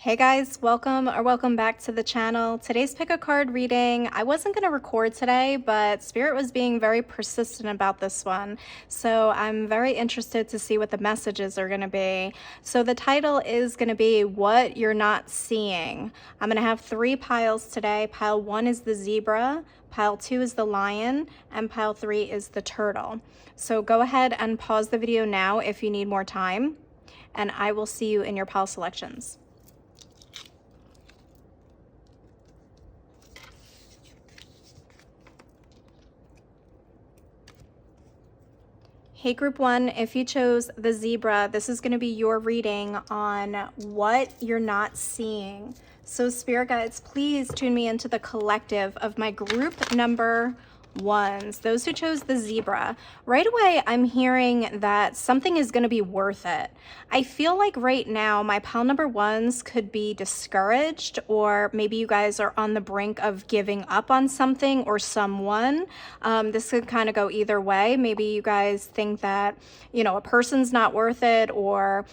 Hey guys, welcome back to the channel. Today's pick a card reading. I wasn't going to record today, but Spirit was being very persistent about this one. So I'm very interested to see what the messages are going to be. So the title is going to be What You're Not Seeing. I'm going to have 3 piles today. Pile 1 is the zebra, pile 2 is the lion, and pile 3 is the turtle. So go ahead and pause the video now if you need more time, and I will see you in your pile selections. Hey group 1, if you chose the zebra, this is going to be your reading on what you're not seeing. So spirit guides, please tune me into the collective of my group number 1s, those who chose the zebra. Right away, I'm hearing that something is going to be worth it. I feel like right now my pile number 1s could be discouraged, or maybe you guys are on the brink of giving up on something or someone. This could kind of go either way. Maybe you guys think that, a person's not worth it, or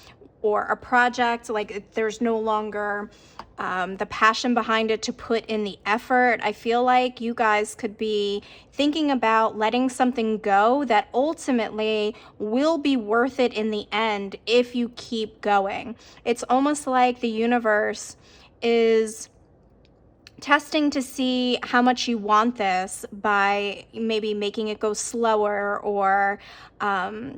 a project, like there's no longer the passion behind it to put in the effort. I feel like you guys could be thinking about letting something go that ultimately will be worth it in the end if you keep going. It's almost like the universe is testing to see how much you want this by maybe making it go slower, or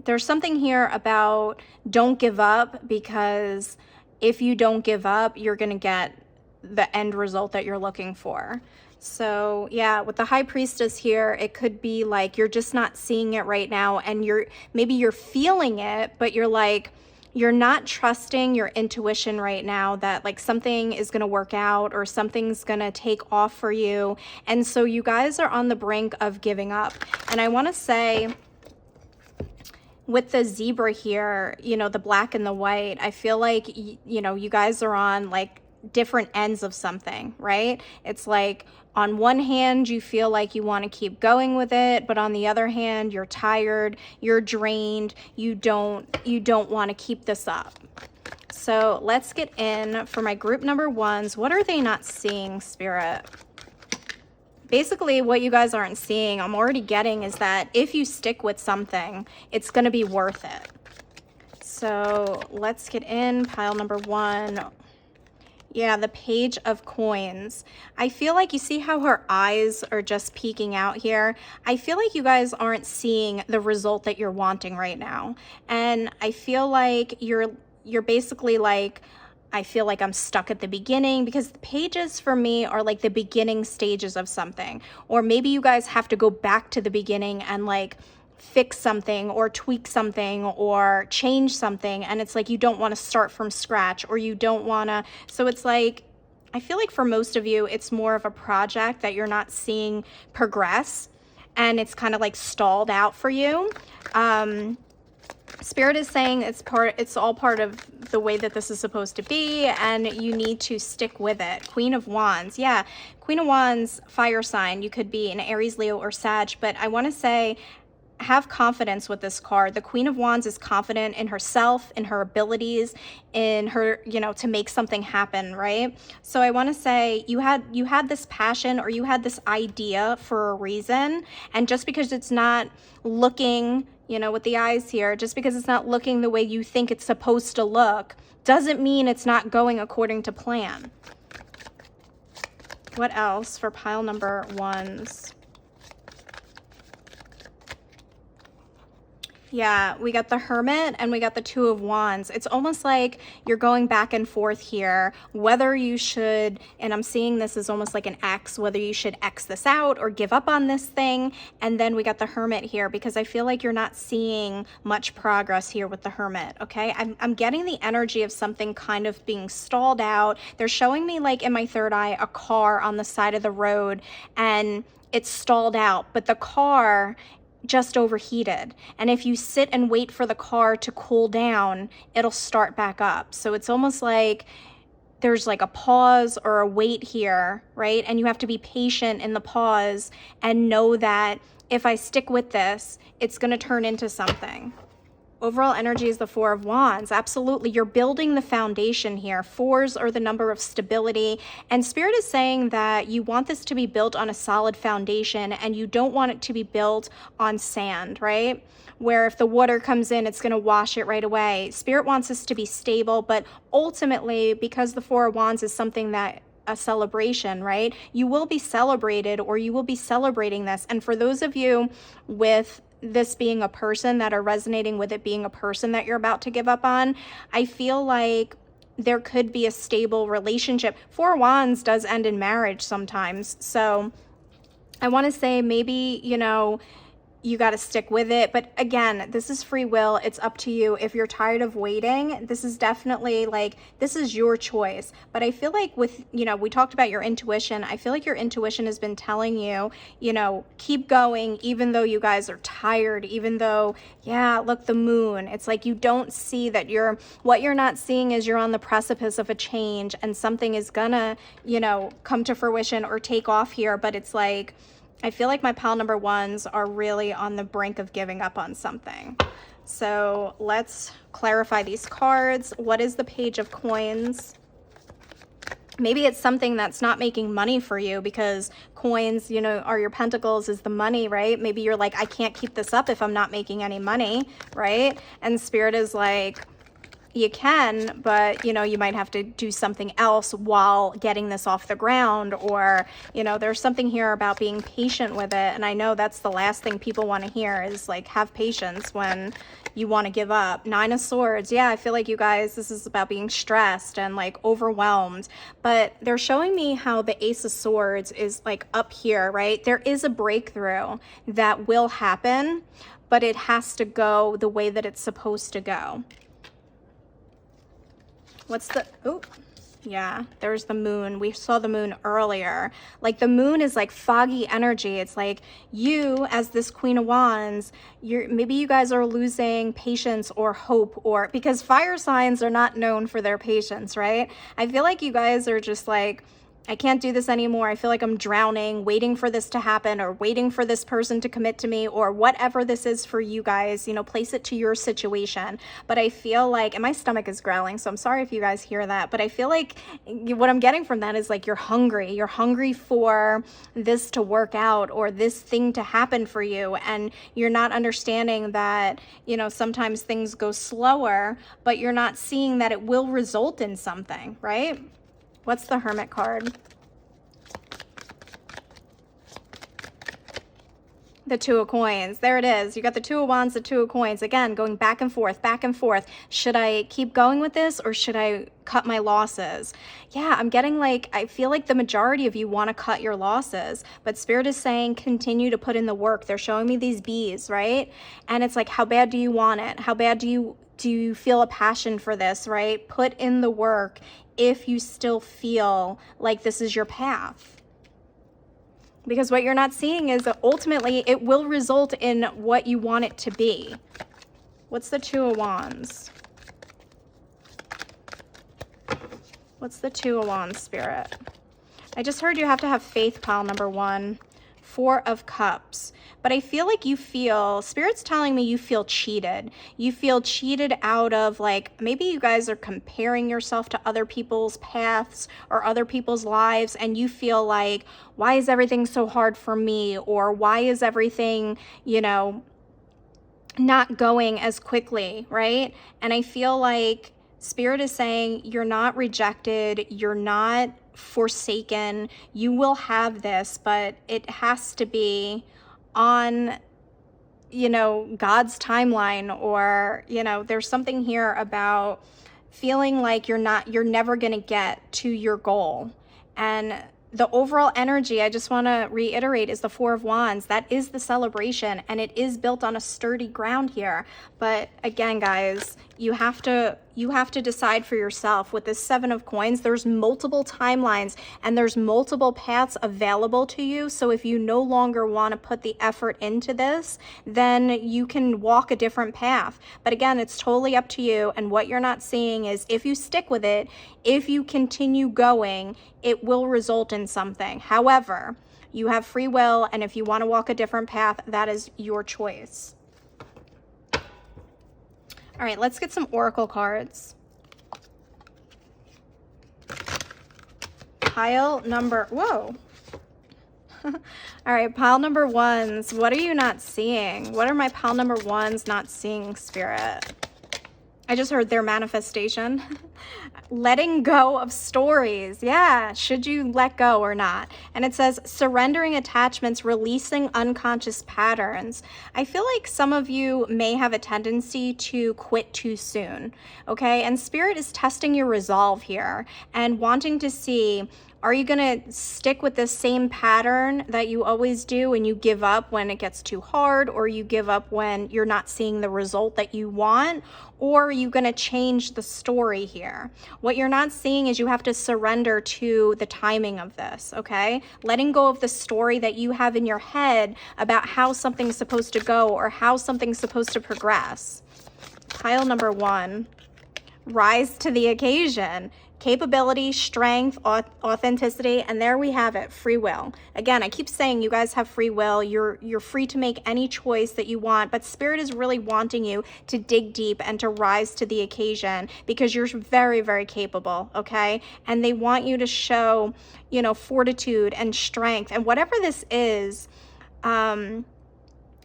there's something here about don't give up, because if you don't give up, you're going to get the end result that you're looking for. So yeah, with the High Priestess here, it could be like you're just not seeing it right now, and maybe you're feeling it, but you're not trusting your intuition right now that like something is going to work out or something's going to take off for you. And so you guys are on the brink of giving up. And I want to say, with the zebra here, the black and the white, I feel like, you guys are on like different ends of something, right? It's like on one hand, you feel like you want to keep going with it, but on the other hand, you're tired, you're drained, you don't want to keep this up. So let's get in for my group number 1s. What are they not seeing, Spirit? Basically, what you guys aren't seeing, I'm already getting, is that if you stick with something, it's going to be worth it. So let's get in pile number 1. Yeah, the Page of Coins. I feel like, you see how her eyes are just peeking out here? I feel like you guys aren't seeing the result that you're wanting right now. And I feel like you're basically like, I feel like I'm stuck at the beginning, because the pages for me are like the beginning stages of something. Or maybe you guys have to go back to the beginning and like fix something or tweak something or change something, and it's like you don't want to start from scratch, or you don't want to. So it's like, I feel like for most of you, it's more of a project that you're not seeing progress, and it's kind of like stalled out for you. Spirit is saying it's all part of the way that this is supposed to be, and you need to stick with it. Queen of Wands. Yeah, Queen of Wands, fire sign. You could be an Aries, Leo, or Sag, but I want to say, have confidence with this card. The Queen of Wands is confident in herself, in her abilities, in her, to make something happen, right? So I want to say you had this passion, or you had this idea for a reason, and just because it's not looking, with the eyes here, just because it's not looking the way you think it's supposed to look, doesn't mean it's not going according to plan. What else for pile number 1s? Yeah, we got the Hermit and we got the Two of Wands. It's almost like you're going back and forth here, whether you should, and I'm seeing this as almost like an X, whether you should X this out or give up on this thing. And then we got the Hermit here, because I feel like you're not seeing much progress here with the Hermit, okay? I'm getting the energy of something kind of being stalled out. They're showing me, like in my third eye, a car on the side of the road, and it's stalled out, but the car just overheated, and if you sit and wait for the car to cool down, it'll start back up. So it's almost like there's like a pause or a wait here, right? And you have to be patient in the pause and know that if I stick with this, it's going to turn into something. Overall energy is the Four of Wands. Absolutely. You're building the foundation here. Fours are the number of stability. And Spirit is saying that you want this to be built on a solid foundation and you don't want it to be built on sand, right? Where if the water comes in, it's going to wash it right away. Spirit wants us to be stable, but ultimately, because the Four of Wands is something that a celebration, right? You will be celebrated, or you will be celebrating this. And for those of you with this being a person that are resonating with it being a person that you're about to give up on, I feel like there could be a stable relationship. Four of Wands does end in marriage sometimes. So I want to say maybe, you know, you got to stick with it. But again, this is free will. It's up to you. If you're tired of waiting, this is definitely like, this is your choice. But I feel like with, you know, we talked about your intuition. I feel like your intuition has been telling you, you know, keep going, even though you guys are tired, even though, yeah, look, the moon. It's like you don't see that what you're not seeing is you're on the precipice of a change and something is gonna, you know, come to fruition or take off here. But it's like, I feel like my pile number ones are really on the brink of giving up on something. So let's clarify these cards. What is the Page of Coins? Maybe it's something that's not making money for you, because coins, you know, are your pentacles, is the money, right? Maybe you're like, I can't keep this up if I'm not making any money, right? And Spirit is like, you can, but, you know, you might have to do something else while getting this off the ground. Or, you know, there's something here about being patient with it. And I know that's the last thing people want to hear is like, have patience when you want to give up. Nine of Swords. Yeah, I feel like you guys, this is about being stressed and like overwhelmed. But they're showing me how the Ace of Swords is like up here, right? There is a breakthrough that will happen, but it has to go the way that it's supposed to go. What's the, oh, yeah, there's the moon. We saw the moon earlier. Like the moon is like foggy energy. It's like you as this Queen of Wands, maybe you guys are losing patience or hope, or because fire signs are not known for their patience, right? I feel like you guys are just like, I can't do this anymore. I feel like I'm drowning, waiting for this to happen, or waiting for this person to commit to me, or whatever this is for you guys, you know, place it to your situation. But I feel like, and my stomach is growling, so I'm sorry if you guys hear that, but I feel like what I'm getting from that is like, you're hungry. You're hungry for this to work out, or this thing to happen for you. And you're not understanding that, you know, sometimes things go slower, but you're not seeing that it will result in something, right? What's the Hermit card? The Two of Coins. There it is. You got the Two of Wands, the Two of Coins. Again, going back and forth, back and forth. Should I keep going with this, or should I cut my losses? Yeah, I'm getting like, I feel like the majority of you want to cut your losses, but Spirit is saying continue to put in the work. They're showing me these bees, right? And it's like, how bad do you want it? How bad do you feel a passion for this, right? Put in the work if you still feel like this is your path. Because what you're not seeing is that ultimately it will result in what you want it to be. What's the Two of Wands? What's the Two of Wands, Spirit? I just heard you have to have faith, pile number one. Four of Cups. But I feel like you feel, Spirit's telling me you feel cheated. You feel cheated out of, like, maybe you guys are comparing yourself to other people's paths or other people's lives, and you feel like, why is everything so hard for me? Or why is everything, you know, not going as quickly, right? And I feel like Spirit is saying you're not rejected, you're not forsaken, you will have this, but it has to be on, you know, God's timeline. Or, you know, there's something here about feeling like you're never going to get to your goal. And the overall energy, I just want to reiterate, is the Four of Wands. That is the celebration, and it is built on a sturdy ground here. But again, guys, you have to decide for yourself. With this Seven of Coins, there's multiple timelines and there's multiple paths available to you. So if you no longer want to put the effort into this, then you can walk a different path. But again, it's totally up to you. And what you're not seeing is if you stick with it, if you continue going, it will result in something. However, you have free will, and if you want to walk a different path, that is your choice. All right, let's get some oracle cards. Pile number, whoa. All right, pile number ones. What are you not seeing? What are my pile number ones not seeing, Spirit? I just heard their manifestation. Letting go of stories. Yeah, should you let go or not? And it says surrendering attachments, releasing unconscious patterns. I feel like some of you may have a tendency to quit too soon, okay? And Spirit is testing your resolve here and wanting to see, are you going to stick with this same pattern that you always do and you give up when it gets too hard, or you give up when you're not seeing the result that you want? Or are you going to change the story here? What you're not seeing is you have to surrender to the timing of this, okay? Letting go of the story that you have in your head about how something's supposed to go or how something's supposed to progress. Pile number one, rise to the occasion. Capability, strength, authenticity, and there we have it, free will. Again, I keep saying you guys have free will. You're free to make any choice that you want, but Spirit is really wanting you to dig deep and to rise to the occasion because you're very, very capable, okay? And they want you to show, you know, fortitude and strength. And whatever this is,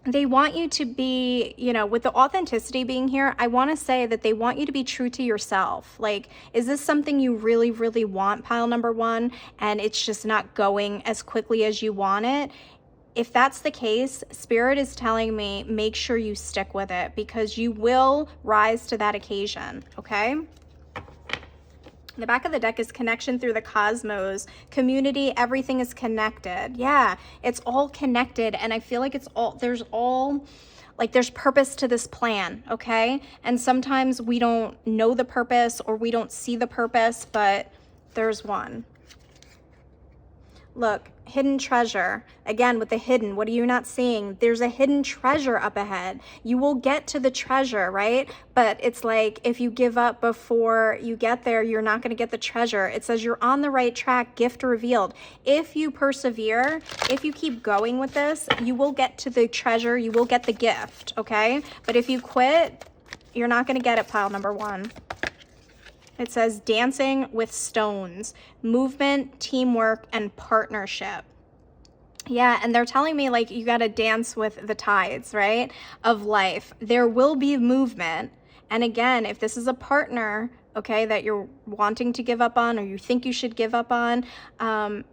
they want you to be, you know, with the authenticity being here, I want to say that they want you to be true to yourself. Like, is this something you really, really want, pile number one, and it's just not going as quickly as you want it? If that's the case, Spirit is telling me, make sure you stick with it because you will rise to that occasion, okay? The back of the deck is connection through the cosmos, community, everything is connected. Yeah, it's all connected. And I feel like there's purpose to this plan, okay? And sometimes we don't know the purpose or we don't see the purpose, but there's one. Look, hidden treasure. Again, with the hidden, what are you not seeing? There's a hidden treasure up ahead. You will get to the treasure, right? But it's like if you give up before you get there, you're not going to get the treasure. It says you're on the right track, gift revealed. If you persevere, if you keep going with this, you will get to the treasure, you will get the gift, okay? But if you quit, you're not going to get it, pile number one. It says dancing with stones, movement, teamwork, and partnership. Yeah, and they're telling me like you got to dance with the tides, right, of life. There will be movement. And again, if this is a partner, okay, that you're wanting to give up on or you think you should give up on,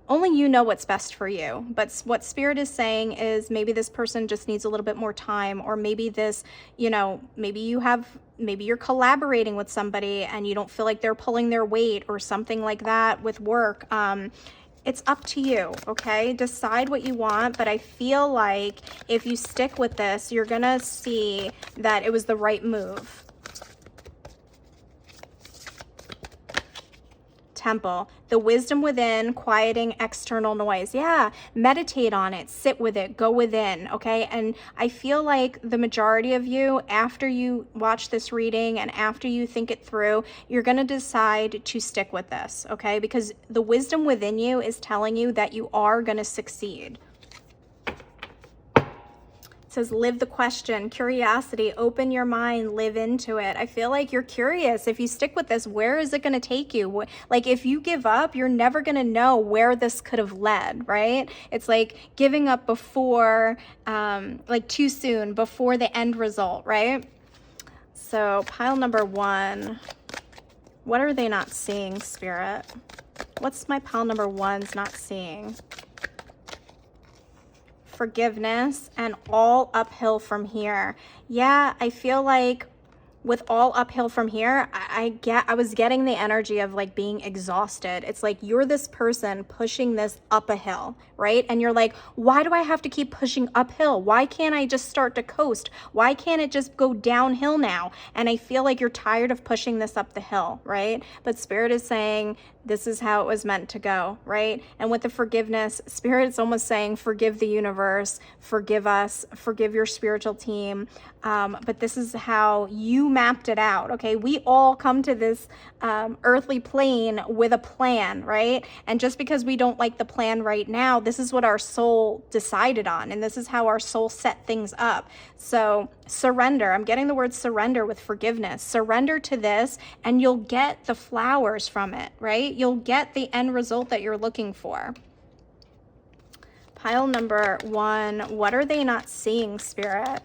only you know what's best for you. But what Spirit is saying is maybe this person just needs a little bit more time, or maybe this, you know, maybe you're collaborating with somebody and you don't feel like they're pulling their weight or something like that with work. It's up to you, okay? Decide what you want, but I feel like if you stick with this, you're gonna see that it was the right move. Temple, the wisdom within, quieting external noise. Yeah, meditate on it, sit with it, go within, okay? And I feel like the majority of you, after you watch this reading and after you think it through, you're going to decide to stick with this, okay? Because the wisdom within you is telling you that you are going to succeed. Says live the question, curiosity, open your mind, live into it. I feel like you're curious. If you stick with this, where is it going to take you? Like if you give up, you're never going to know where this could have led, right? It's like giving up before, like too soon, before the end result, right? So pile number one, what are they not seeing, Spirit? What's my pile number ones not seeing? Forgiveness and all uphill from here. Yeah, I feel like with all uphill from here, I was getting the energy of like being exhausted. It's like you're this person pushing this up a hill, right? And you're like, why do I have to keep pushing uphill? Why can't I just start to coast? Why can't it just go downhill now? And I feel like you're tired of pushing this up the hill, right? But Spirit is saying, this is how it was meant to go, right? And with the forgiveness, Spirit is almost saying, forgive the universe, forgive us, forgive your spiritual team. But this is how you mapped it out, okay? We all come to this earthly plane with a plan, right? And just because we don't like the plan right now, this is what our soul decided on, and this is how our soul set things up. So surrender. I'm getting the word surrender with forgiveness. Surrender to this, and you'll get the flowers from it, right? You'll get the end result that you're looking for. Pile number 1, what are they not seeing, Spirit?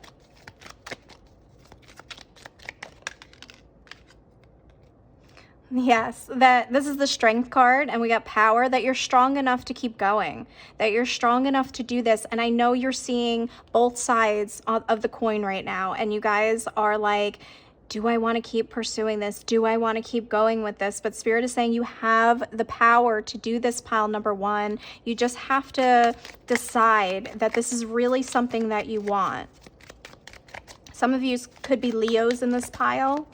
Yes, that this is the strength card, and we got power, that you're strong enough to keep going, that you're strong enough to do this. And I know you're seeing both sides of the coin right now, and you guys are like, do I want to keep pursuing this? Do I want to keep going with this? But Spirit is saying you have the power to do this, pile number 1. You just have to decide that this is really something that you want. Some of you could be Leos in this pile.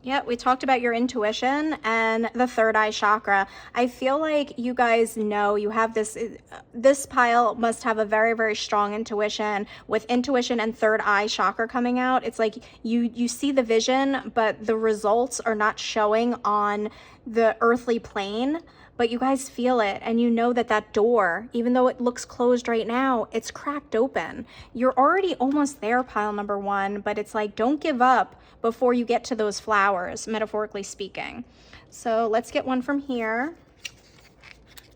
Yeah, we talked about your intuition and the third eye chakra. I feel like you guys know you have this pile must have a very, very strong intuition. With intuition and third eye chakra coming out, it's like you see the vision, but the results are not showing on the earthly plane. But you guys feel it, and you know that that door, even though it looks closed right now, it's cracked open. You're already almost there, pile number 1, but it's like, don't give up before you get to those flowers, metaphorically speaking. So let's get one from here.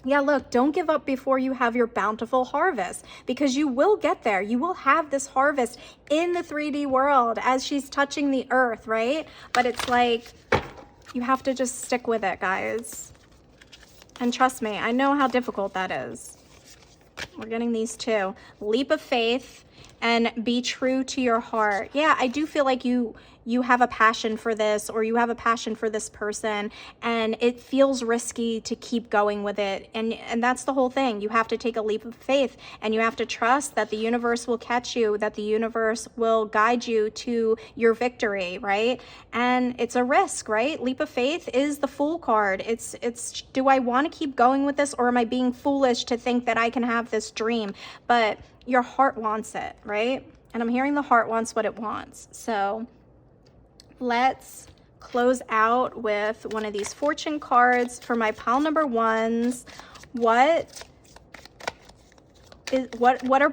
Yeah, look, don't give up before you have your bountiful harvest, because you will get there. You will have this harvest in the 3D world as she's touching the earth, right? But it's like, you have to just stick with it, guys. And trust me, I know how difficult that is. We're getting these two. Leap of faith and be true to your heart. Yeah, I do feel like you have a passion for this, or you have a passion for this person, and it feels risky to keep going with it. And that's the whole thing. You have to take a leap of faith, and you have to trust that the universe will catch you, that the universe will guide you to your victory, right? And it's a risk, right? Leap of faith is the Fool card. It's do I want to keep going with this, or am I being foolish to think that I can have this dream? But your heart wants it, right? And I'm hearing the heart wants what it wants. So let's close out with one of these fortune cards for my pile number 1s. What are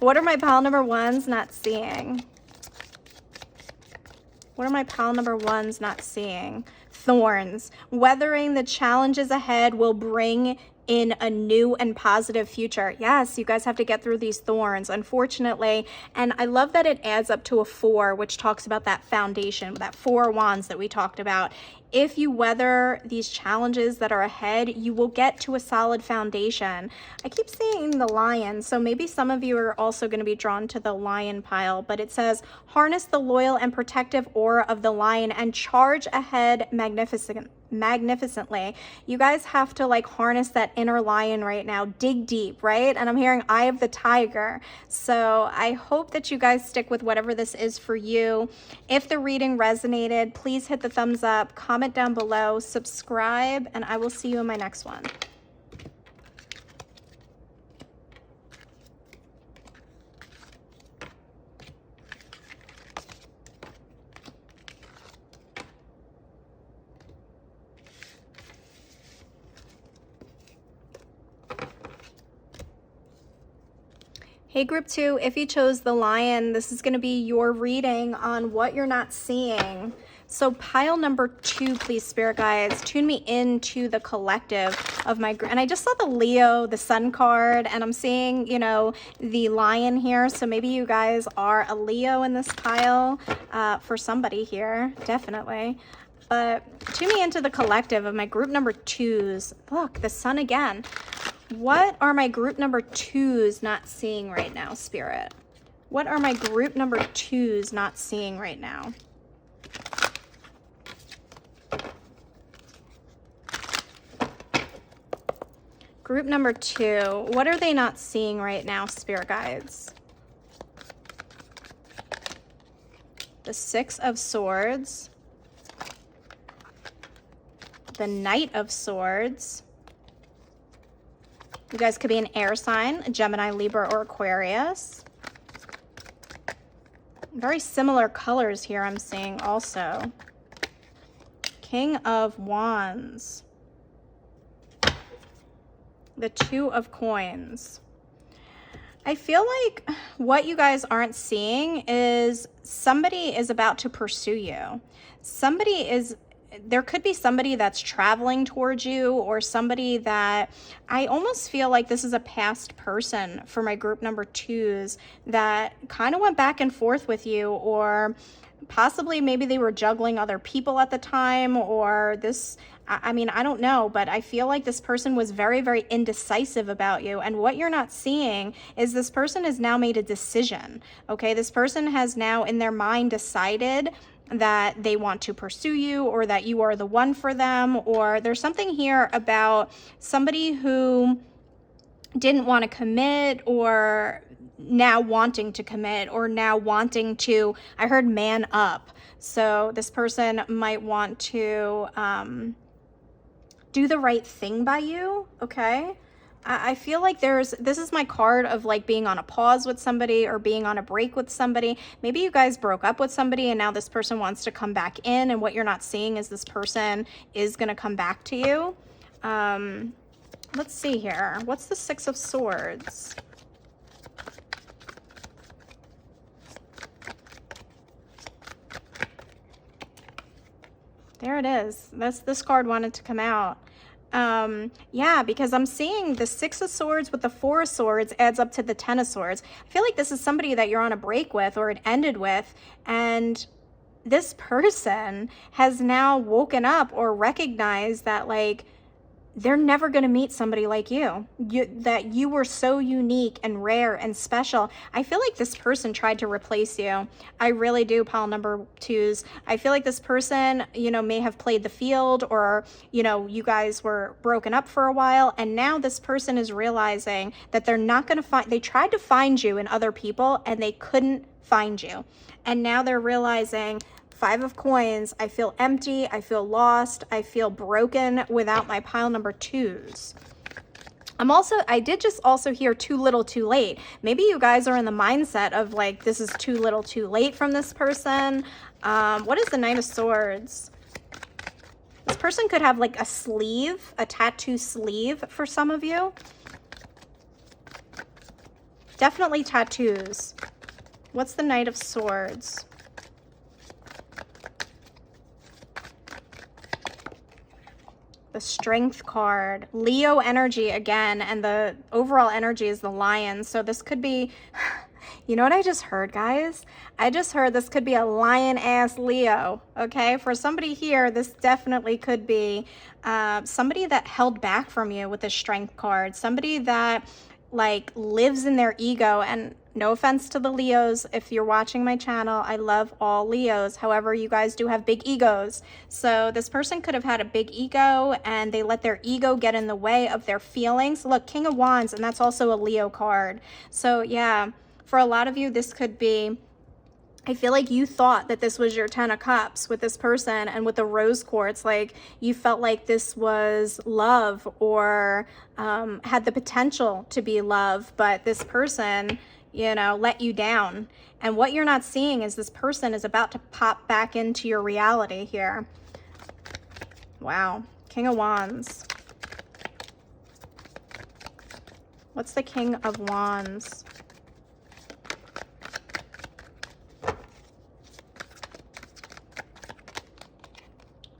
what are my pile number 1s not seeing? What are my pile number 1s not seeing? Thorns. Weathering the challenges ahead will bring in a new and positive future. Yes, you guys have to get through these thorns, unfortunately. And I love that it adds up to a 4, which talks about that foundation, that 4 wands that we talked about. If you weather these challenges that are ahead, you will get to a solid foundation. I keep seeing the lion, so maybe some of you are also going to be drawn to the lion pile, but it says, harness the loyal and protective aura of the lion and charge ahead magnificently. You guys have to like harness that inner lion right now, dig deep, right? And I'm hearing eye of the tiger. So I hope that you guys stick with whatever this is for you. If the reading resonated, please hit the thumbs up, comment down below, subscribe, and I will see you in my next one. Hey, group 2, if you chose the lion, this is going to be your reading on what you're not seeing. So pile number 2, please, spirit guides, tune me into the collective of my group. And I just saw the Leo, the sun card, and I'm seeing, you know, the lion here. So maybe you guys are a Leo in this pile for somebody here, definitely. But tune me into the collective of my group number 2s. Look, the sun again. What are my group number 2s not seeing right now, Spirit? What are my group number 2s not seeing right now? Group number 2, what are they not seeing right now, Spirit guides? The 6 of Swords, the Knight of Swords. You guys could be an air sign, a Gemini, Libra, or Aquarius. Very similar colors here I'm seeing also. King of Wands. The Two of Coins. I feel like what you guys aren't seeing is somebody is about to pursue you. There could be somebody that's traveling towards you, or somebody that I almost feel like this is a past person for my group number 2s that kind of went back and forth with you, or possibly maybe they were juggling other people at the time, or this, I mean, I don't know, but I feel like this person was very, very indecisive about you. And what you're not seeing is this person has now made a decision, okay? This person has now in their mind decided that they want to pursue you, or that you are the one for them, or there's something here about somebody who didn't want to commit, or now wanting to commit, or now wanting to, I heard man up. So this person might want to do the right thing by you, okay? I feel like this is my card of like being on a pause with somebody, or being on a break with somebody. Maybe you guys broke up with somebody and now this person wants to come back in, and what you're not seeing is this person is going to come back to you. Let's see here. What's the Six of Swords? There it is. This card wanted to come out. Yeah, because I'm seeing the Six of Swords with the Four of Swords adds up to the Ten of Swords. I feel like this is somebody that you're on a break with, or it ended with, and this person has now woken up or recognized that like they're never going to meet somebody like you, that you were so unique and rare and special. I feel like this person tried to replace you. I really do, pile number 2s. I feel like this person, you know, may have played the field, or, you know, you guys were broken up for a while, and now this person is realizing that they're not going to find, they tried to find you in other people and they couldn't find you. And now they're realizing, Five of Coins, I feel empty, I feel lost, I feel broken without my pile number 2s. I did just also hear too little too late. Maybe you guys are in the mindset of like, this is too little too late from this person. What is the Knight of Swords? This person could have like a sleeve, a tattoo sleeve for some of you. Definitely tattoos. What's the Knight of Swords? The Strength card, Leo energy again, and the overall energy is the Lion. So this could be, you know what I just heard, guys? I just heard this could be a lion-ass Leo, okay? For somebody here, this definitely could be somebody that held back from you with the Strength card, somebody that like lives in their ego. And no offense to the Leos, if you're watching my channel, I love all Leos. However, you guys do have big egos. So this person could have had a big ego and they let their ego get in the way of their feelings. Look, King of Wands, and that's also a Leo card. So yeah, for a lot of you, this could be, I feel like you thought that this was your 10 of Cups with this person, and with the rose quartz, like you felt like this was love, or had the potential to be love, but this person, you know, let you down. And what you're not seeing is this person is about to pop back into your reality here. Wow. King of Wands. What's the King of Wands?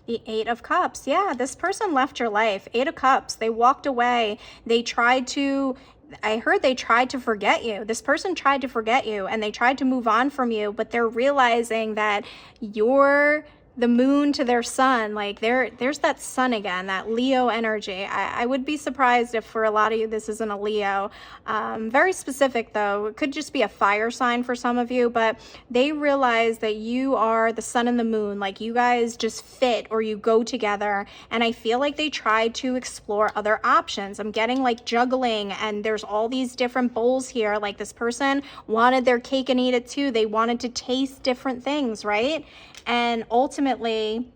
The Eight of Cups. Yeah, this person left your life. Eight of Cups. They walked away. They tried to, I heard they tried to forget you. This person tried to forget you and they tried to move on from you, but they're realizing that you're the moon to their sun. Like there's that sun again, that Leo energy. I would be surprised if for a lot of you this isn't a Leo. Very specific though. It could just be a fire sign for some of you, but they realize that you are the sun and the moon. Like you guys just fit, or you go together. And I feel like they tried to explore other options. I'm getting like juggling, and there's all these different bowls here. Like this person wanted their cake and eat it too. They wanted to taste different things, right? And ultimately,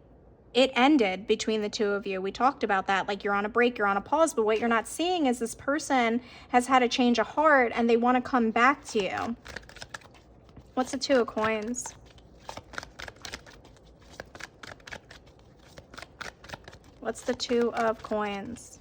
it ended between the two of you. We talked about that. Like you're on a break, you're on a pause, but what you're not seeing is this person has had a change of heart and they want to come back to you. What's the Two of Coins? What's the Two of Coins?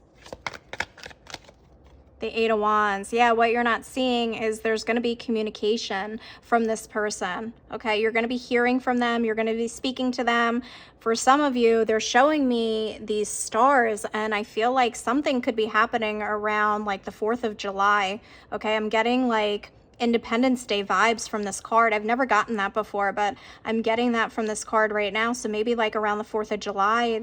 The Eight of Wands. Yeah, what you're not seeing is there's going to be communication from this person. Okay, you're going to be hearing from them. You're going to be speaking to them. For some of you, they're showing me these stars, and I feel like something could be happening around like the 4th of July. Okay, I'm getting like Independence Day vibes from this card. I've never gotten that before, but I'm getting that from this card right now. So maybe like around the 4th of July,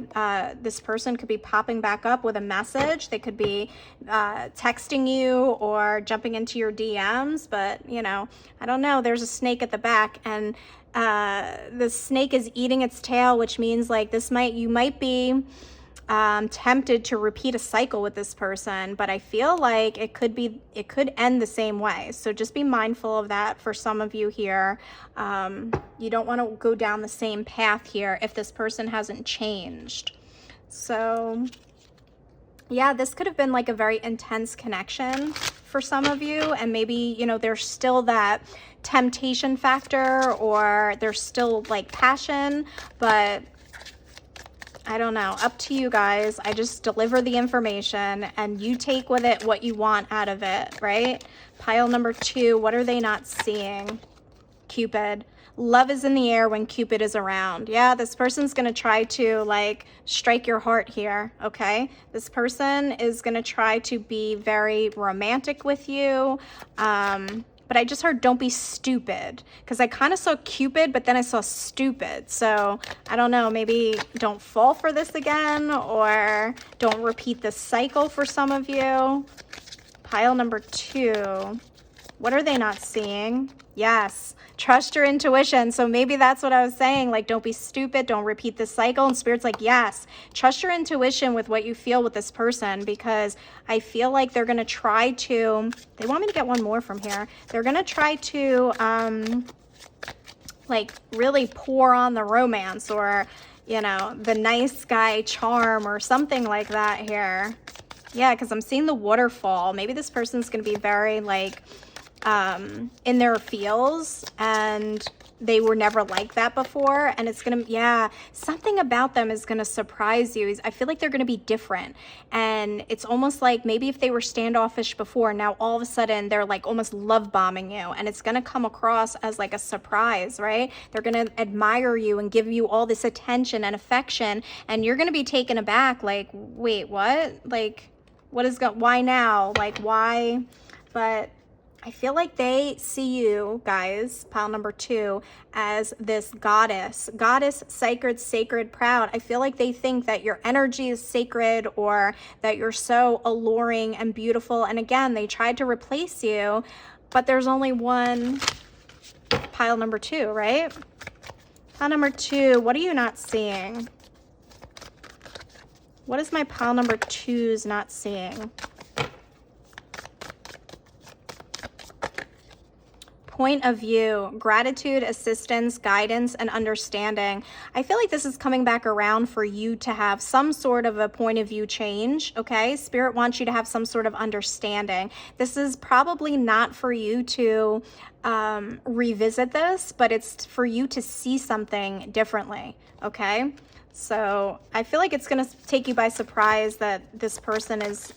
this person could be popping back up with a message. They could be texting you or jumping into your DMs, but you know, I don't know. There's a snake at the back, and the snake is eating its tail, which means like you might be tempted to repeat a cycle with this person, but I feel like it could end the same way. So just be mindful of that for some of you here. You don't want to go down the same path here if this person hasn't changed. So yeah, this could have been like a very intense connection for some of you, and maybe, you know, there's still that temptation factor, or there's still like passion, but I don't know, up to you guys. I just deliver the information and you take with it what you want out of it, right? Pile number 2, what are they not seeing? Cupid. Love is in the air when Cupid is around. Yeah, this person's going to try to like strike your heart here, okay? This person is going to try to be very romantic with you. But I just heard don't be stupid, because I kind of saw Cupid, but then I saw stupid. So I don't know, maybe don't fall for this again, or don't repeat this cycle for some of you. Pile number 2, what are they not seeing? Yes, trust your intuition. So maybe that's what I was saying, like don't be stupid, don't repeat this cycle. And Spirit's like, yes, trust your intuition with what you feel with this person, because I feel like they're going to try to, they want me to get one more from here. They're going to try to like really pour on the romance, or, you know, the nice guy charm or something like that here. Yeah, because I'm seeing the waterfall. Maybe this person's going to be very like in their feels, and they were never like that before, and it's gonna, yeah, something about them is gonna surprise you. I feel like they're gonna be different, and it's almost like maybe if they were standoffish before, now all of a sudden they're like almost love bombing you, and it's gonna come across as like a surprise, right? They're gonna admire you and give you all this attention and affection, and you're gonna be taken aback, like, wait, what? Like, what is why now? Like, why? But I feel like they see you guys, pile number 2, as this goddess, sacred, proud. I feel like they think that your energy is sacred, or that you're so alluring and beautiful. And again, they tried to replace you, but there's only one. Pile number 2, right? Pile number 2, what are you not seeing? What is my pile number 2's not seeing? Point of view, gratitude, assistance, guidance, and understanding. I feel like this is coming back around for you to have some sort of a point of view change, okay? Spirit wants you to have some sort of understanding. This is probably not for you to revisit this, but it's for you to see something differently, okay? So I feel like it's going to take you by surprise that this person is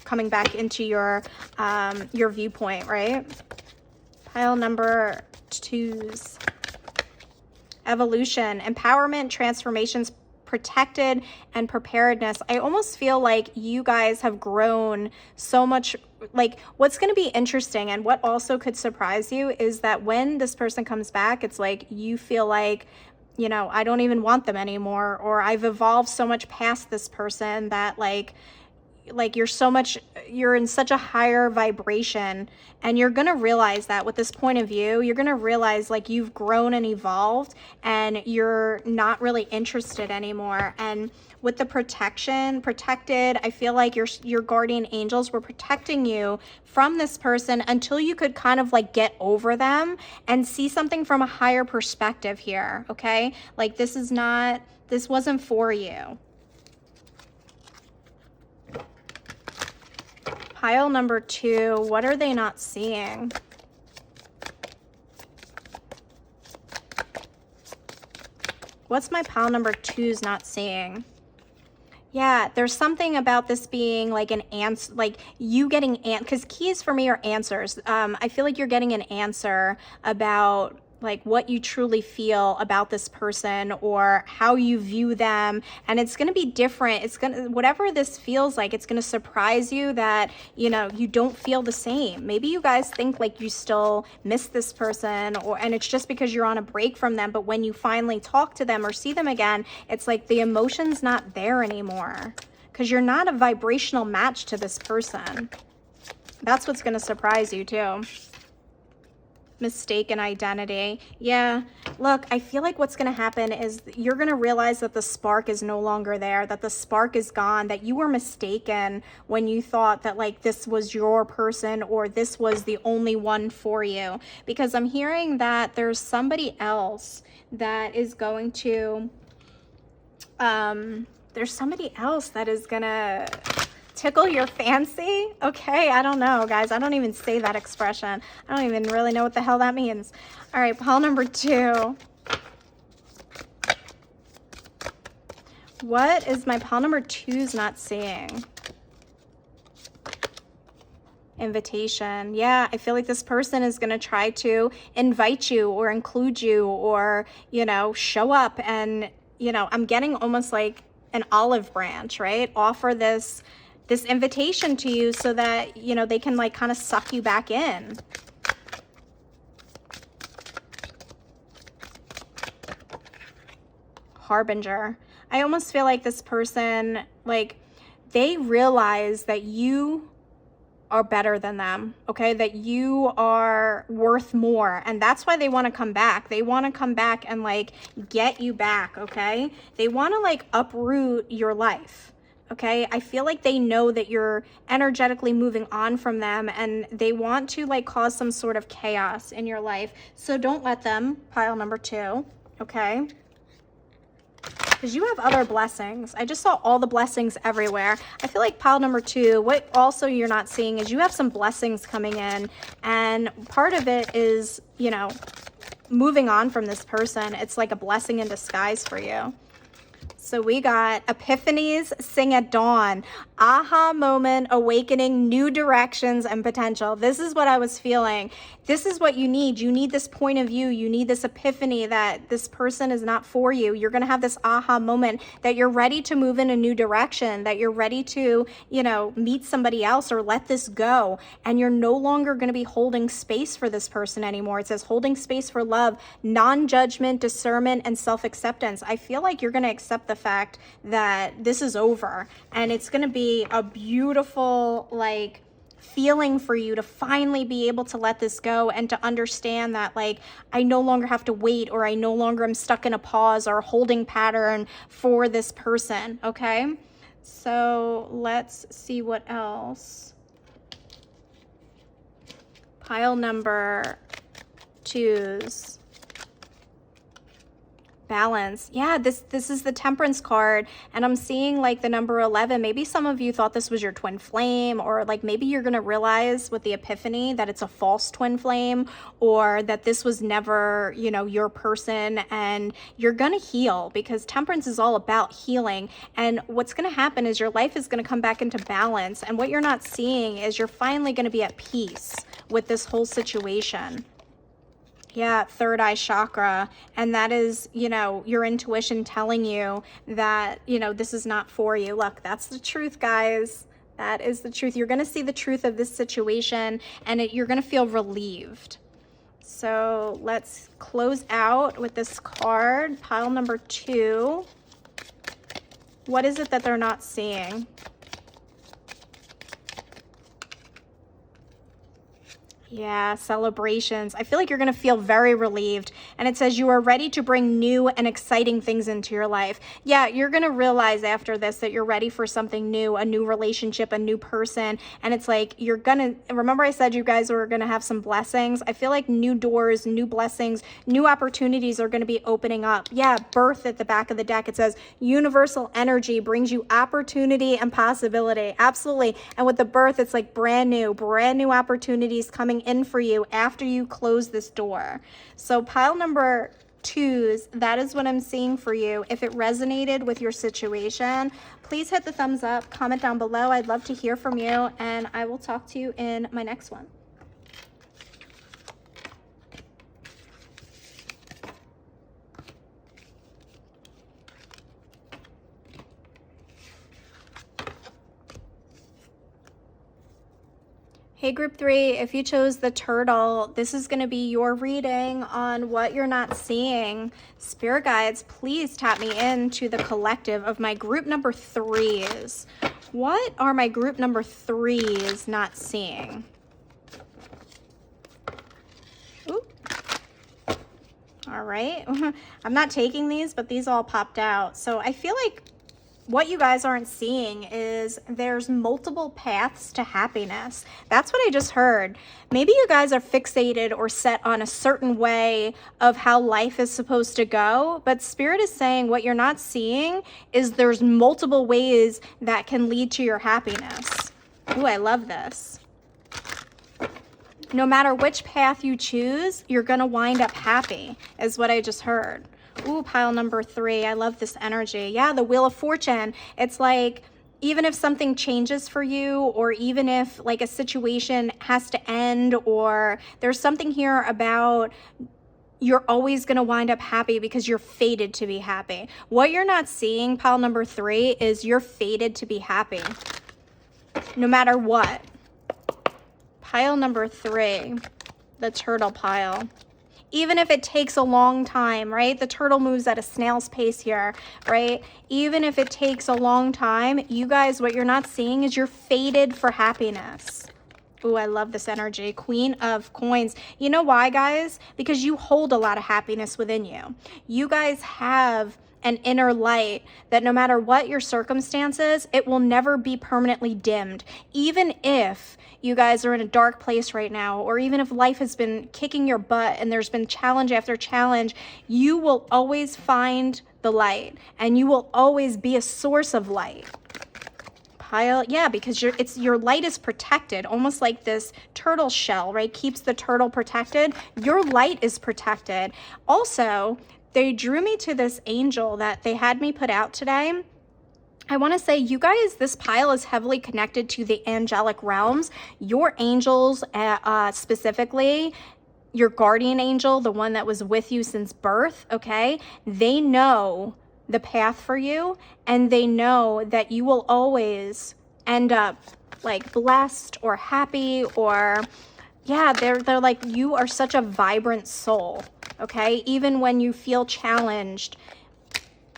coming back into your viewpoint, right? Pile number 2's evolution, empowerment, transformations, protected, and preparedness. I almost feel like you guys have grown so much. Like, what's going to be interesting and what also could surprise you is that when this person comes back, it's like you feel like, you know, I don't even want them anymore, or I've evolved so much past this person that like you're in such a higher vibration, and you're going to realize that with this point of view, you're going to realize like you've grown and evolved, and you're not really interested anymore. And with the protected, I feel like your guardian angels were protecting you from this person until you could kind of like get over them and see something from a higher perspective here, okay? Like this wasn't for you. Pile number 2, what are they not seeing? What's my pile number 2's not seeing? Yeah, there's something about this being like an answer, like you getting because keys for me are answers. I feel like you're getting an answer about like what you truly feel about this person or how you view them, and it's going to be different. It's going to, whatever this feels like, it's going to surprise you that, you know, you don't feel the same. Maybe you guys think like you still miss this person, or and it's just because you're on a break from them, but when you finally talk to them or see them again, it's like the emotion's not there anymore because you're not a vibrational match to this person. That's what's going to surprise you too. Mistaken identity. Yeah, look, I feel like what's going to happen is you're going to realize that the spark is no longer there, that the spark is gone, that you were mistaken when you thought that like this was your person or this was the only one for you. Because I'm hearing that there's somebody else that is going to there's somebody else that is gonna tickle your fancy. Okay, I don't know, guys. I don't even say that expression. I don't even really know what the hell that means. All right, pile number 2. What is my pile number 2's not seeing? Invitation. Yeah, I feel like this person is going to try to invite you or include you or, you know, show up and, you know, I'm getting almost like an olive branch, right? Offer this invitation to you so that, you know, they can like kind of suck you back in. Harbinger. I almost feel like this person, like, they realize that you are better than them, okay? That you are worth more. And that's why they want to come back. They want to come back and like get you back, okay? They want to like uproot your life. Okay, I feel like they know that you're energetically moving on from them and they want to like cause some sort of chaos in your life. So don't let them, pile number 2, okay? Because you have other blessings. I just saw all the blessings everywhere. I feel like pile number 2, what also you're not seeing is you have some blessings coming in. And part of it is, you know, moving on from this person. It's like a blessing in disguise for you. So we got epiphanies sing at dawn, aha moment, awakening, new directions and potential. This is what I was feeling. This is what you need. You need this point of view. You need this epiphany that this person is not for you. You're going to have this aha moment that you're ready to move in a new direction, that you're ready to, you know, meet somebody else or let this go. And you're no longer going to be holding space for this person anymore. It says holding space for love, non-judgment, discernment, and self-acceptance. I feel like you're going to accept the fact that this is over and it's going to be a beautiful like feeling for you to finally be able to let this go and to understand that like I no longer have to wait or I no longer am stuck in a pause or holding pattern for this person. Okay, so let's see what else. Pile number 2's balance. Yeah, this is the Temperance card and I'm seeing like the number 11. Maybe some of you thought this was your twin flame, or like maybe you're going to realize with the epiphany that it's a false twin flame, or that this was never, you know, your person, and you're going to heal because Temperance is all about healing. And what's going to happen is your life is going to come back into balance, and what you're not seeing is you're finally going to be at peace with this whole situation. Yeah, third eye chakra. And that is, you know, your intuition telling you that, you know, this is not for you. Look, that's the truth, guys. That is the truth. You're going to see the truth of this situation and you're going to feel relieved. So let's close out with this card, pile number 2. What is it that they're not seeing? Yeah, celebrations. I feel like you're going to feel very relieved. And it says you are ready to bring new and exciting things into your life. Yeah, you're going to realize after this that you're ready for something new, a new relationship, a new person. And it's like you're going to, remember I said you guys were going to have some blessings? I feel like new doors, new blessings, new opportunities are going to be opening up. Yeah, birth at the back of the deck. It says universal energy brings you opportunity and possibility. Absolutely. And with the birth, it's like brand new opportunities coming in for you after you close this door. So pile number twos. That is what I'm seeing for you. If it resonated with your situation, please hit the thumbs up, comment down below. I'd love to hear from you, and I will talk to you in my next one. Hey group 3, if you chose the turtle, this is going to be your reading on what you're not seeing. Spirit guides, please tap me into the collective of my group number 3s. What are my group number 3s not seeing? Ooh. All right. I'm not taking these, but these all popped out. So I feel like what you guys aren't seeing is there's multiple paths to happiness. That's what I just heard. Maybe you guys are fixated or set on a certain way of how life is supposed to go, but Spirit is saying what you're not seeing is there's multiple ways that can lead to your happiness. Ooh, I love this. No matter which path you choose, you're going to wind up happy, is what I just heard. Ooh, pile number 3. I love this energy. Yeah, the Wheel of Fortune. It's like, even if something changes for you, or even if like a situation has to end, or there's something here about you're always going to wind up happy because you're fated to be happy. What you're not seeing, pile number 3, is you're fated to be happy. No matter what. Pile number 3, the turtle pile. Even if it takes a long time, right? The turtle moves at a snail's pace here, right? Even if it takes a long time, you guys, what you're not seeing is you're fated for happiness. Ooh, I love this energy. Queen of Coins. You know why, guys? Because you hold a lot of happiness within you. You guys have an inner light that no matter what your circumstances, it will never be permanently dimmed. Even if you guys are in a dark place right now, or even if life has been kicking your butt and there's been challenge after challenge, you will always find the light, and you will always be a source of light. Pile, yeah, because your light is protected, almost like this turtle shell, right? Keeps the turtle protected. Your light is protected. Also, they drew me to this angel that they had me put out today. I want to say, you guys, this pile is heavily connected to the angelic realms. Your angels, specifically, your guardian angel, the one that was with you since birth, okay? They know the path for you, and they know that you will always end up like blessed or happy, or yeah, they're like, you are such a vibrant soul, okay? Even when you feel challenged,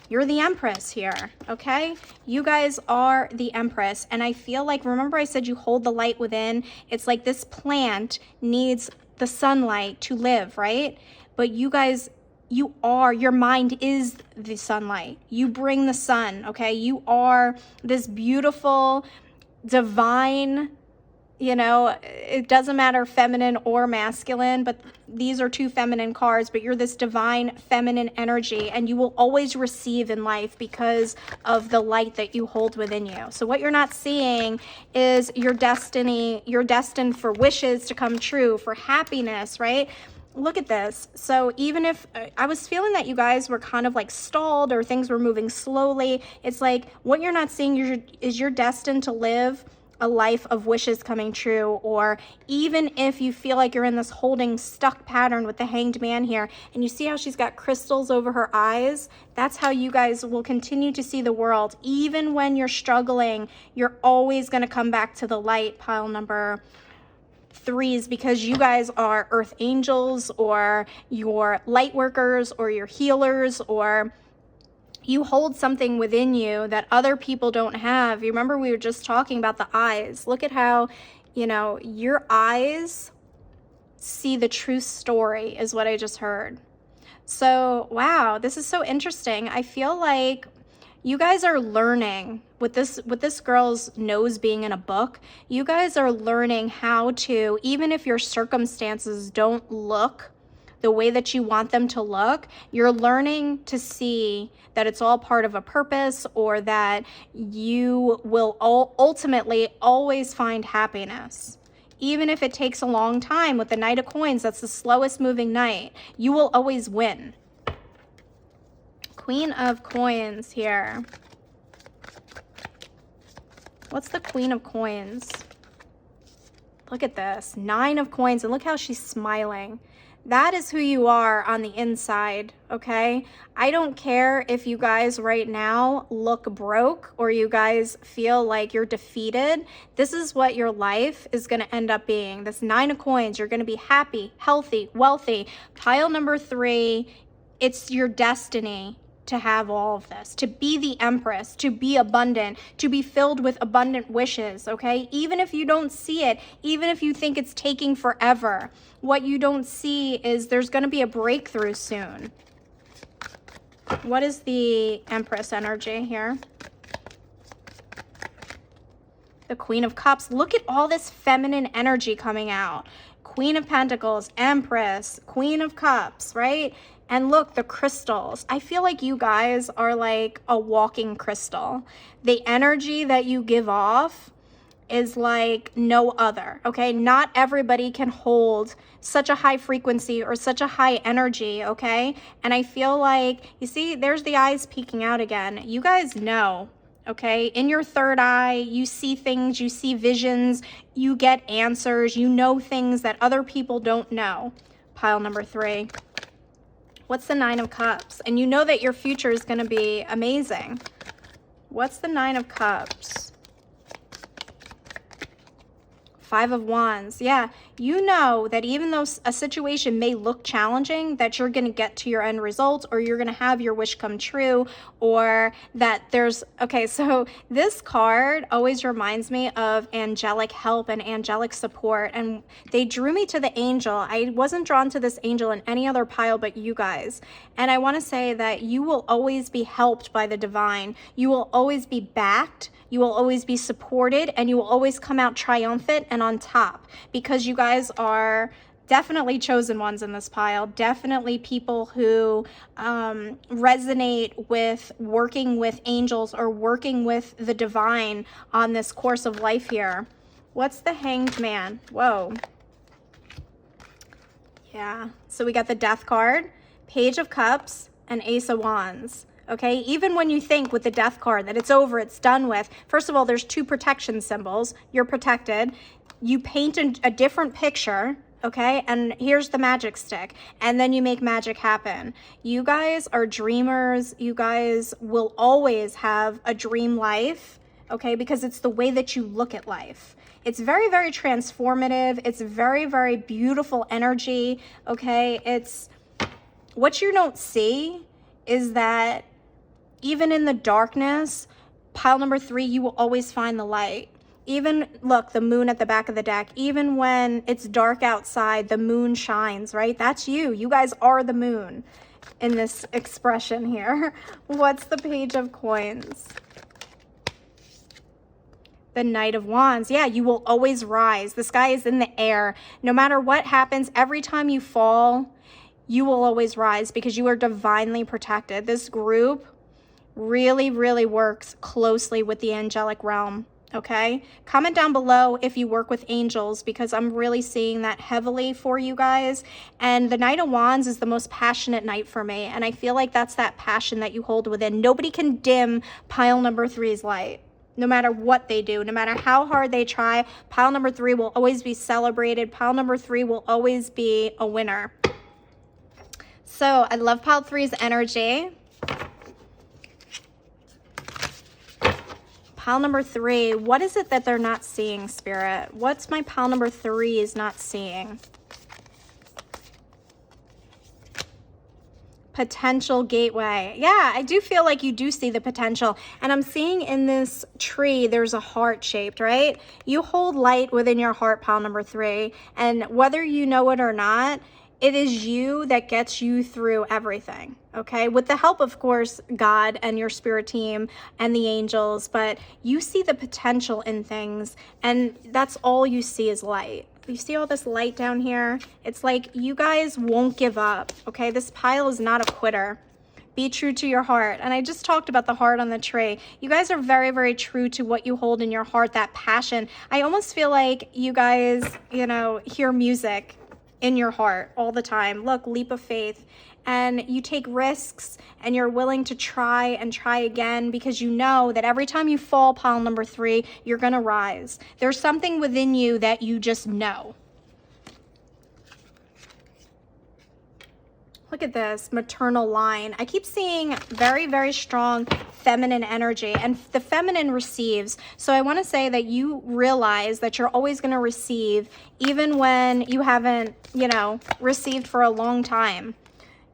you're the Empress here, okay? You guys are the Empress. And I feel like, remember I said you hold the light within? It's like this plant needs the sunlight to live, right? But you guys, your mind is the sunlight. You bring the sun, okay? You are this beautiful, divine, you know, it doesn't matter feminine or masculine, but these are 2 feminine cards, but you're this divine feminine energy, and you will always receive in life because of the light that you hold within you. So what you're not seeing is your destiny. You're destined for wishes to come true, for happiness, right? Look at this. So even if I was feeling that you guys were kind of like stalled, or things were moving slowly, it's like what you're not seeing is you're destined to live a life of wishes coming true. Or even if you feel like you're in this holding stuck pattern with the Hanged Man here, and you see how she's got crystals over her eyes, that's how you guys will continue to see the world. Even when you're struggling, you're always going to come back to the light, pile number 3s, because you guys are earth angels, or your light workers, or your healers, or you hold something within you that other people don't have. You remember we were just talking about the eyes. Look at how, you know, your eyes see the true story, is what I just heard. So, wow, this is so interesting. I feel like you guys are learning with this girl's nose being in a book. You guys are learning how to, even if your circumstances don't look the way that you want them to look, you're learning to see that it's all part of a purpose, or that you will ultimately always find happiness. Even if it takes a long time with the Knight of Coins, that's the slowest moving knight, you will always win. Queen of Coins here. What's the Queen of Coins? Look at this, 9 of Coins, and look how she's smiling. That is who you are on the inside, okay? I don't care if you guys right now look broke or you guys feel like you're defeated. This is what your life is going to end up being. This 9 of Coins, you're going to be happy, healthy, wealthy. Pile number 3, it's your destiny to have all of this, to be the Empress, to be abundant, to be filled with abundant wishes, okay? Even if you don't see it, even if you think it's taking forever, what you don't see is there's going to be a breakthrough soon. What is the Empress energy here? The Queen of Cups. Look at all this feminine energy coming out. Queen of Pentacles, Empress, Queen of Cups, right? And look, the crystals. I feel like you guys are like a walking crystal. The energy that you give off is like no other, okay? Not everybody can hold such a high frequency or such a high energy, okay? And I feel like, you see, there's the eyes peeking out again. You guys know, okay? In your third eye, you see things, you see visions, you get answers, you know things that other people don't know. Pile number 3. What's the 9 of Cups? And you know that your future is going to be amazing. What's the 9 of Cups? 5 of Wands. Yeah, you know that even though a situation may look challenging, that you're going to get to your end result, or you're going to have your wish come true, or that there's, okay, so this card always reminds me of angelic help and angelic support, and they drew me to the angel. I wasn't drawn to this angel in any other pile but you guys, and I want to say that you will always be helped by the divine. You will always be backed. You will always be supported, and you will always come out triumphant and on top, because you guys are definitely chosen ones in this pile. Definitely people who resonate with working with angels or working with the divine on this course of life here. What's the Hanged Man? Whoa. Yeah, so we got the Death card, Page of Cups, and Ace of Wands. Okay, even when you think with the Death card that it's over, it's done with, first of all, there's 2 protection symbols. You're protected. You paint a different picture, okay? And here's the magic stick. And then you make magic happen. You guys are dreamers. You guys will always have a dream life, okay? Because it's the way that you look at life. It's very, very transformative. It's very, very beautiful energy, okay? It's what you don't see is that even in the darkness, pile number 3, you will always find the light. Even, look, the moon at the back of the deck, even when it's dark outside, the moon shines, right? That's you. You guys are the moon in this expression here. What's the Page of Coins? The Knight of Wands. Yeah, you will always rise. The sky is in the air. No matter what happens, every time you fall, you will always rise because you are divinely protected. This group really, really works closely with the angelic realm, okay? Comment down below if you work with angels, because I'm really seeing that heavily for you guys. And the Knight of Wands is the most passionate knight for me, and I feel like that's that passion that you hold within. Nobody can dim pile number 3's light. No matter what they do, no matter how hard they try, pile number 3 will always be celebrated. Pile number 3 will always be a winner. So I love pile 3's energy. Pile number 3, what is it that they're not seeing, Spirit? What's my pile number 3 is not seeing? Potential gateway. Yeah, I do feel like you do see the potential. And I'm seeing in this tree, there's a heart shaped, right? You hold light within your heart, pile number 3. And whether you know it or not, it is you that gets you through everything, okay? With the help, of course, God and your spirit team and the angels, but you see the potential in things, and that's all you see is light. You see all this light down here? It's like you guys won't give up, okay? This pile is not a quitter. Be true to your heart. And I just talked about the heart on the tray. You guys are very, very true to what you hold in your heart, that passion. I almost feel like you guys, you know, hear music in your heart all the time. Look, leap of faith. and you take risks and you're willing to try and try again, because you know that every time you fall, pile number 3, you're going to rise. There's something within you that you just know. Look at this maternal line. I keep seeing very, very strong feminine energy, and the feminine receives. So I want to say that you realize that you're always going to receive, even when you haven't, received for a long time.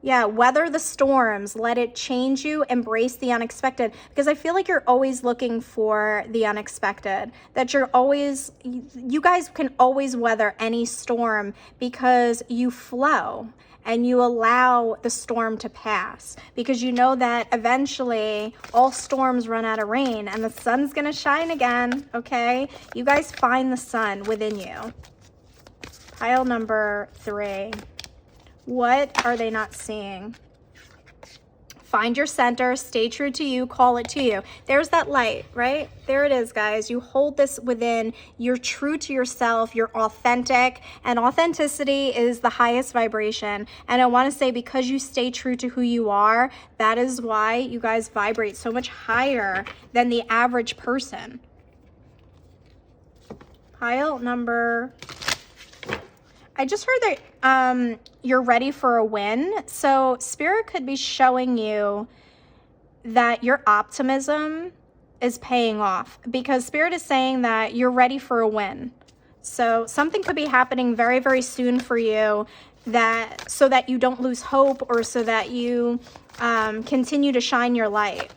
Yeah, weather the storms, let it change you, embrace the unexpected, because I feel like you're always looking for the unexpected, that you guys can always weather any storm because you flow and you allow the storm to pass, because you know that eventually all storms run out of rain and the sun's gonna shine again, okay? You guys find the sun within you. Pile number 3. What are they not seeing? Find your center, stay true to you, call it to you. There's that light, right? There it is, guys. You hold this within. You're true to yourself. You're authentic. And authenticity is the highest vibration. And I want to say, because you stay true to who you are, that is why you guys vibrate so much higher than the average person. Pile number... I just heard that you're ready for a win. So Spirit could be showing you that your optimism is paying off, because Spirit is saying that you're ready for a win. So something could be happening very, very soon for you, so that you don't lose hope, or so that you continue to shine your light.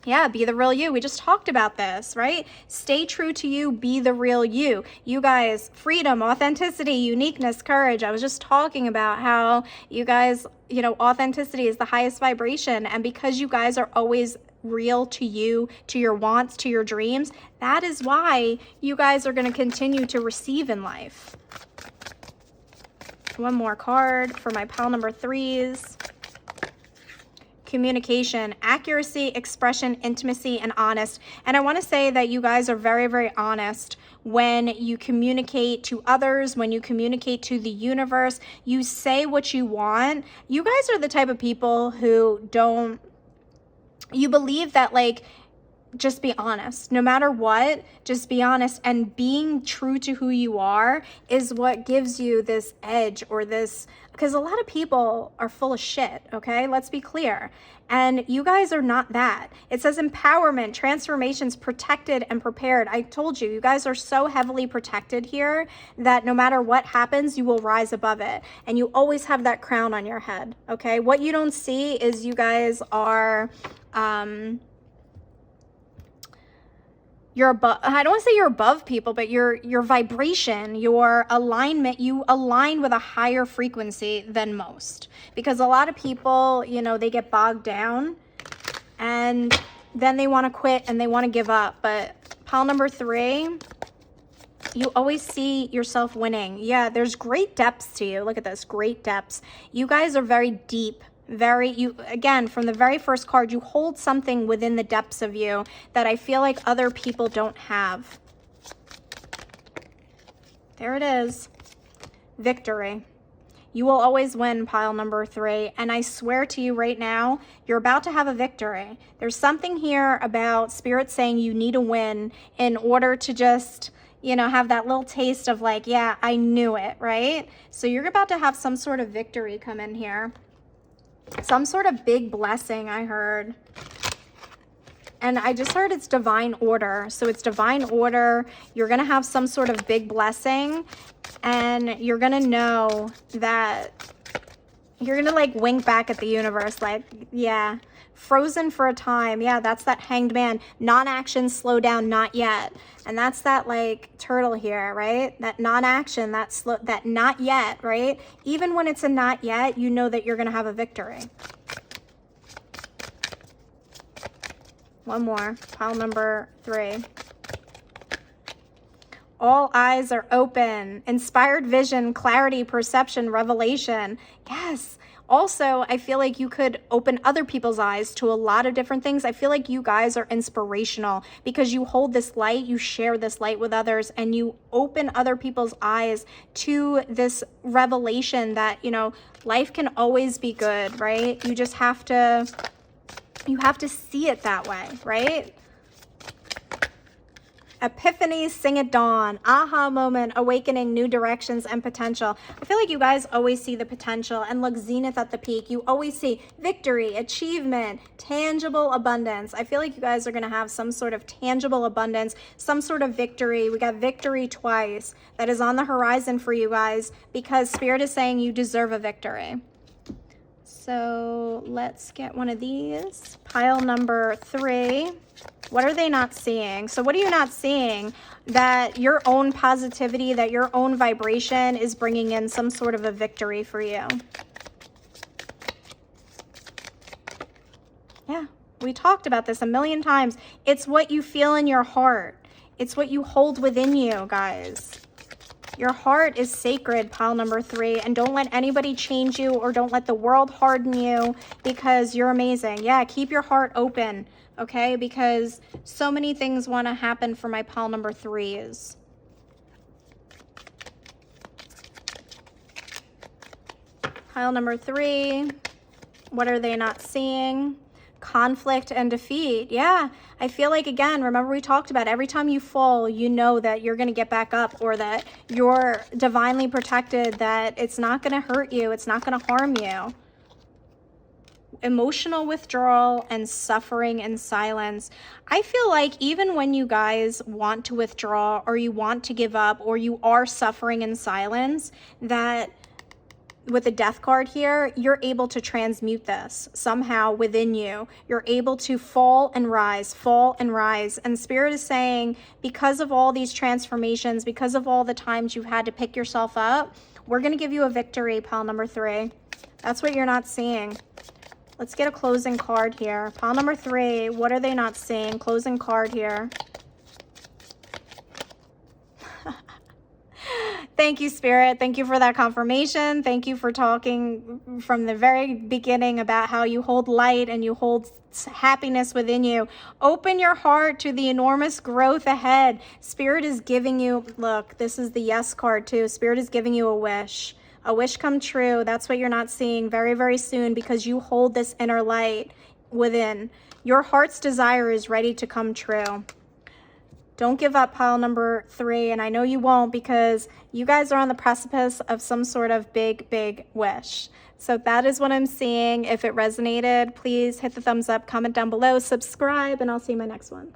Yeah, be the real you. We just talked about this, right? Stay true to you, be the real you. You guys, freedom, authenticity, uniqueness, courage. I was just talking about how you guys, authenticity is the highest vibration. And because you guys are always real to you, to your wants, to your dreams, that is why you guys are going to continue to receive in life. One more card for my pile number 3s. Communication, accuracy, expression, intimacy, and honest. And I want to say that you guys are very, very honest when you communicate to others, when you communicate to the universe. You say what you want. You guys are the type of people who you believe that, just be honest. No matter what, just be honest. And being true to who you are is what gives you this edge, or this, because a lot of people are full of shit, okay? Let's be clear. And you guys are not that. It says empowerment, transformations, protected and prepared. I told you, you guys are so heavily protected here that no matter what happens, you will rise above it. And you always have that crown on your head, okay? What you don't see is you guys are... you're above, I don't want to say you're above people, but your vibration, your alignment, you align with a higher frequency than most. Because a lot of people, they get bogged down and then they want to quit and they want to give up. But pile number 3, you always see yourself winning. Yeah, there's great depths to you. Look at this, great depths. You guys are very deep. Again, from the very first card, you hold something within the depths of you that I feel like other people don't have. There it is. Victory. You will always win, pile number 3. And I swear to you right now, you're about to have a victory. There's something here about Spirit saying you need a win in order to just, have that little taste of yeah, I knew it, right? So you're about to have some sort of victory come in here. Some sort of big blessing, I heard. And I just heard it's divine order. So it's divine order. You're going to have some sort of big blessing. And you're going to know that you're going to wink back at the universe. Yeah, frozen for a time. Yeah, that's that hanged man. Non-action, slow down, not yet. And that's that turtle here, right? That non-action, that not yet, right? Even when it's a not yet, you know that you're going to have a victory. One more, pile number 3. All eyes are open. Inspired vision, clarity, perception, revelation. Yes. Also, I feel like you could open other people's eyes to a lot of different things. I feel like you guys are inspirational because you hold this light, you share this light with others, and you open other people's eyes to this revelation that, you know, life can always be good, right? You just have to, you have to see it that way, right? Epiphany, sing at dawn, aha moment, awakening, new directions and potential. I feel like you guys always see the potential, and look, zenith at the peak. You always see victory, achievement, tangible abundance. I feel like you guys are going to have some sort of tangible abundance, some sort of victory. We got victory twice that is on the horizon for you guys because Spirit is saying you deserve a victory. So let's get one of these. Pile number 3. What are they not seeing? So what are you not seeing? That your own positivity, that your own vibration is bringing in some sort of a victory for you. Yeah, we talked about this a million times. It's what you feel in your heart. It's what you hold within you, guys. Your heart is sacred, pile number 3, and don't let anybody change you, or don't let the world harden you, because you're amazing. Yeah, keep your heart open, okay? Because so many things want to happen for my pile number 3s. Pile number 3, what are they not seeing? Conflict and defeat. Yeah, I feel like, again, remember we talked about every time you fall, you know that you're going to get back up, or that you're divinely protected, that it's not going to hurt you, it's not going to harm you. Emotional withdrawal and suffering in silence. I feel like even when you guys want to withdraw, or you want to give up, or you are suffering in silence, that with the death card here, you're able to transmute this somehow within you. You're able to fall and rise, fall and rise. And Spirit is saying, because of all these transformations, because of all the times you've had to pick yourself up, we're going to give you a victory, pile number 3. That's what you're not seeing. Let's get a closing card here. Pile number 3, what are they not seeing? Closing card here. Thank you, Spirit. Thank you for that confirmation. Thank you for talking from the very beginning about how you hold light and you hold happiness within you. Open your heart to the enormous growth ahead. Spirit is giving you, look, this is the yes card too. Spirit is giving you a wish come true. That's what you're not seeing very, very soon, because you hold this inner light within. Your heart's desire is ready to come true. Don't give up, pile number 3, and I know you won't, because you guys are on the precipice of some sort of big, big wish. So that is what I'm seeing. If it resonated, please hit the thumbs up, comment down below, subscribe, and I'll see you in my next one.